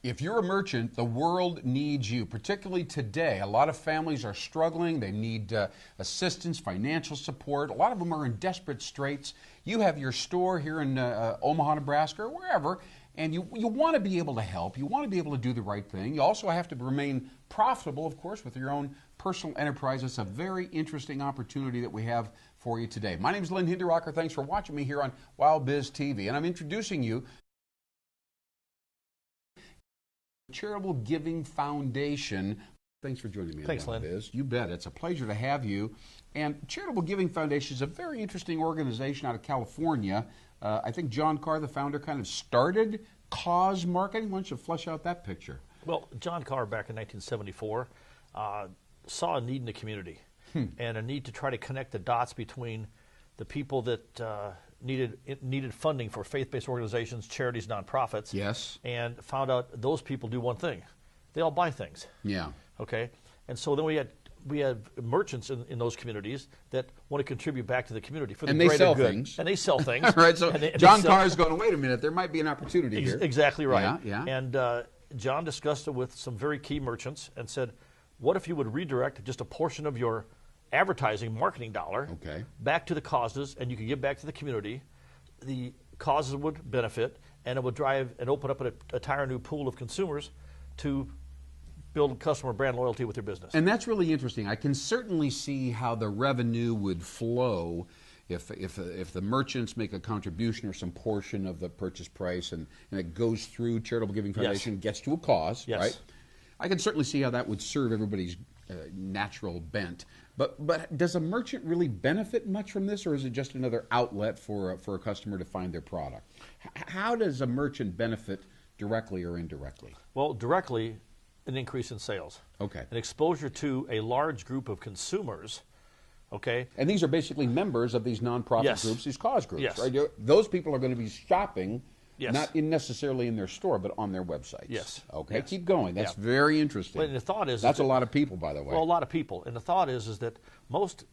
If you're a merchant, the world needs you, particularly today. A lot of families are struggling. They need assistance, financial support. A lot of them are in desperate straits. You have your store here in Omaha, Nebraska, or wherever, and you want to be able to help. You want to be able to do the right thing. You also have to remain profitable, of course, with your own personal enterprise. It's a very interesting opportunity that we have for you today. My name is Lynn Hinderrocker. Thanks for watching me here on Wild Biz TV, and I'm introducing you Charitable Giving Foundation. Thanks for joining me. Thanks, Lynn. You bet. It's a pleasure to have you. And Charitable Giving Foundation is a very interesting organization out of California. I think John Carr, the founder, kind of started cause marketing. Why don't you flesh out that picture? Well, John Carr, back in 1974, saw a need in the community and a need to try to connect the dots between the people that needed funding for faith-based organizations, charities, nonprofits. Yes. And found out those people do one thing. They all buy things. Yeah. Okay? And so then we had merchants in those communities that want to contribute back to the community for the greater good. And they sell things. And they sell things. All right, so John Carr is going, wait a minute, there might be an opportunity here. Exactly right. Yeah. And John discussed it with some very key merchants and said, what if you would redirect just a portion of your advertising, marketing dollar back to the causes, and you could give back to the community. The causes would benefit, and it would drive and open up an entire new pool of consumers to build customer brand loyalty with your business. And that's really interesting. I can certainly see how the revenue would flow if the merchants make a contribution or some portion of the purchase price, and it goes through Charitable Giving Foundation, gets to a cause, right? I can certainly see how that would serve everybody's natural bent. But does a merchant really benefit much from this, or is it just another outlet for a customer to find their product? How does a merchant benefit directly or indirectly? Well, directly, an increase in sales. Okay. An exposure to a large group of consumers. Okay. And these are basically members of these nonprofit groups, these cause groups, right? Those people are going to be shopping. Yes. Not necessarily in their store, but on their websites. Yes. Okay, yes. Keep going. That's very interesting. But the thought is that's a lot of people, by the way. Well, a lot of people. And the thought is that most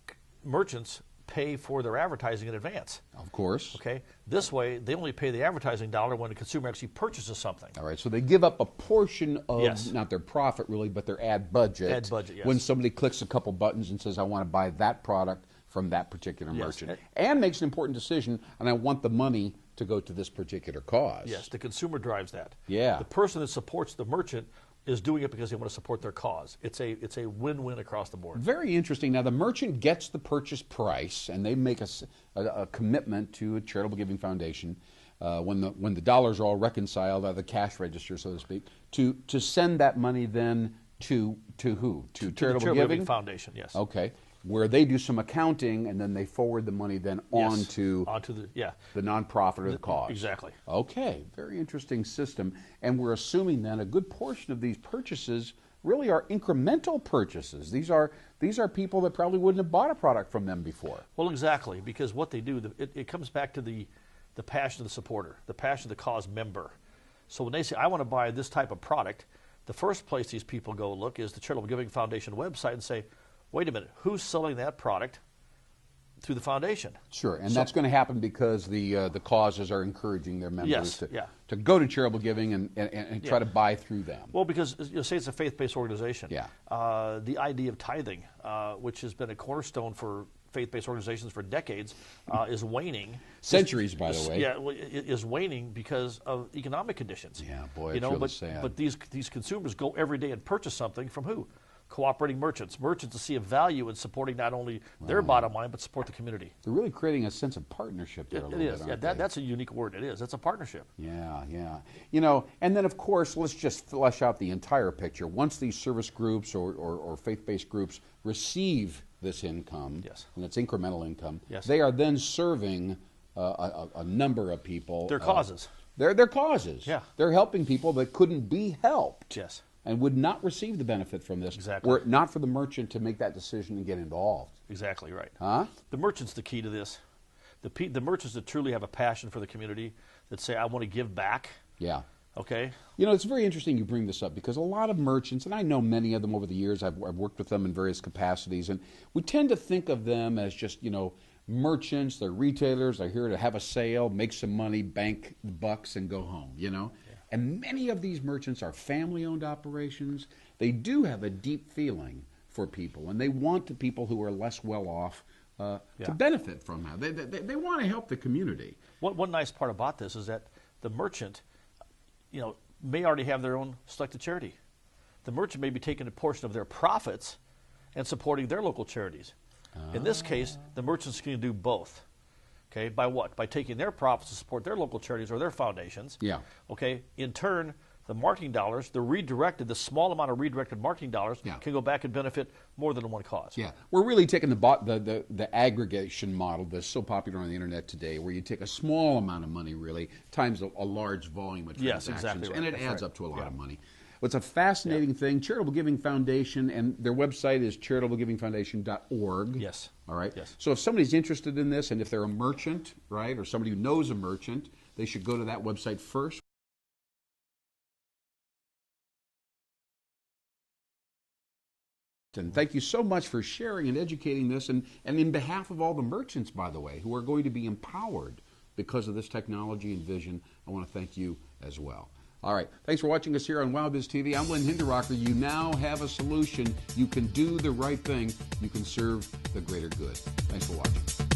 merchants pay for their advertising in advance. Of course. Okay. This way, they only pay the advertising dollar when the consumer actually purchases something. All right. So they give up a portion of not their profit really, but their ad budget. Ad budget. Yes. When somebody clicks a couple buttons and says, "I want to buy that product from that particular merchant," and makes an important decision, and I want the money to go to this particular cause. Yes, the consumer drives that. Yeah. The person that supports the merchant is doing it because they want to support their cause. It's a win-win across the board. Very interesting. Now, the merchant gets the purchase price, and they make a commitment to a Charitable Giving Foundation when the dollars are all reconciled out of the cash register, so to speak, to send that money then to who? To Charitable Giving Foundation, yes. Okay. Where they do some accounting, and then they forward the money then onto the nonprofit or the cause. Exactly. Okay, very interesting system. And we're assuming then a good portion of these purchases really are incremental purchases. These are people that probably wouldn't have bought a product from them before. Well, exactly, because what they do, it comes back to the passion of the supporter, the passion of the cause member. So when they say, I want to buy this type of product, the first place these people go look is the Charitable Giving Foundation website and say, wait a minute, who's selling that product through the foundation? Sure, and that's going to happen because the causes are encouraging their members to go to Charitable Giving and try to buy through them. Well, because say it's a faith-based organization. Yeah. The idea of tithing, which has been a cornerstone for faith-based organizations for decades, is waning. Centuries, by the way. Yeah, is waning because of economic conditions. Yeah, boy, it's really sad. But these consumers go every day and purchase something from who? Cooperating merchants that see a value in supporting not only their bottom line, but support the community. They're really creating a sense of partnership there. It is. Yeah, that's a unique word. It is. It's a partnership. Yeah. You know, and then of course, let's just flesh out the entire picture. Once these service groups or faith-based groups receive this income, and it's incremental income, they are then serving a number of people. Their causes. Their causes. Yeah. They're helping people that couldn't be helped. Yes. And would not receive the benefit from this were it not for the merchant to make that decision and get involved. Exactly right. Huh? The merchant's the key to this. The merchants that truly have a passion for the community, that say, I want to give back. Yeah. Okay. You know, it's very interesting you bring this up because a lot of merchants, and I know many of them over the years, I've worked with them in various capacities, and we tend to think of them as just, merchants, they're retailers, they're here to have a sale, make some money, bank the bucks, and go home, And many of these merchants are family-owned operations. They do have a deep feeling for people, and they want the people who are less well off to benefit from that. They want to help the community. One nice part about this is that the merchant, may already have their own selected charity. The merchant may be taking a portion of their profits and supporting their local charities. In this case, the merchant's going to do both. Okay, by what? By taking their profits to support their local charities or their foundations. Yeah. Okay, in turn, the marketing dollars, the small amount of redirected marketing dollars can go back and benefit more than one cause. Yeah, we're really taking the aggregation model that's so popular on the internet today, where you take a small amount of money, really, times a large volume of transactions. Yes, exactly right. And it adds up to a lot of money. Well, it's a fascinating thing. Charitable Giving Foundation, and their website is charitablegivingfoundation.org. Yes. All right? Yes. So if somebody's interested in this, and if they're a merchant, right, or somebody who knows a merchant, they should go to that website first. And thank you so much for sharing and educating this, and in behalf of all the merchants, by the way, who are going to be empowered because of this technology and vision, I want to thank you as well. All right. Thanks for watching us here on WowBiz TV. I'm Len Hinderrocker. You now have a solution. You can do the right thing. You can serve the greater good. Thanks for watching.